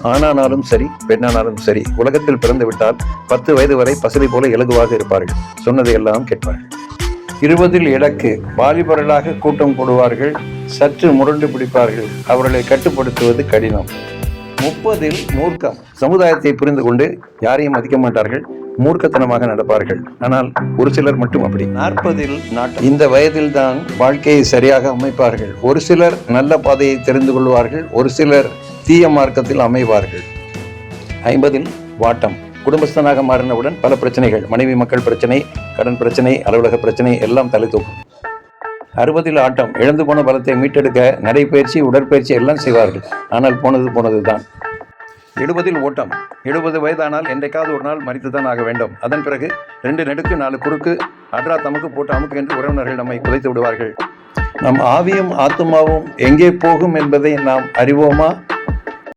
ஆணானாலும் சரி பெண்ணானாலும் சரி உலகத்தில் பிறந்து விட்டால் 10 வயது வரை பசுலை போல இலகுவாக இருப்பார்கள். சொன்னதை எல்லாம் கேட்பார்கள். 20 இலக்கு வாலிபர்களாக கூட்டம் போடுவார்கள். சற்று முரண்டு பிடிப்பார்கள். அவர்களை கட்டுப்படுத்துவது கடினம். 30 மூர்க்கம் சமுதாயத்தை புரிந்து கொண்டு யாரையும் மதிக்க மாட்டார்கள். மூர்க்கத்தனமாக நடப்பார்கள். ஆனால் ஒரு சிலர் மட்டும் அப்படி. 40 நாட்டம் இந்த வயதில் தான் வாழ்க்கையை சரியாக அமைப்பார்கள். ஒரு சிலர் நல்ல பாதையை தெரிந்து கொள்வார்கள். ஒரு சிலர் தீய மார்க்கத்தில் அமைவார்கள். 50 வாட்டம் குடும்பஸ்தனாக மாறினவுடன் பல பிரச்சனைகள், மனைவி மக்கள் பிரச்சனை, கடன் பிரச்சனை, அலுவலக பிரச்சனை எல்லாம் தலை தூக்கும். 60 ஆட்டம் இழந்து போன பலத்தை மீட்டெடுக்க நடைப்பயிற்சி, உடற்பயிற்சி எல்லாம் செய்வார்கள். ஆனால் போனது தான். 70 ஓட்டம் 70 வயதானால் என்றைக்காவது ஒரு நாள் மறித்துதான் ஆக வேண்டும். அதன் பிறகு 2 நெடுக்கு 4 குறுக்கு அட்ரா தமக்கு போட்டு அமுக்கு என்று உறவினர்கள் நம்மை புதைத்து விடுவார்கள். நம் ஆவியும் ஆத்மாவும் எங்கே போகும் என்பதை நாம் அறிவோமா?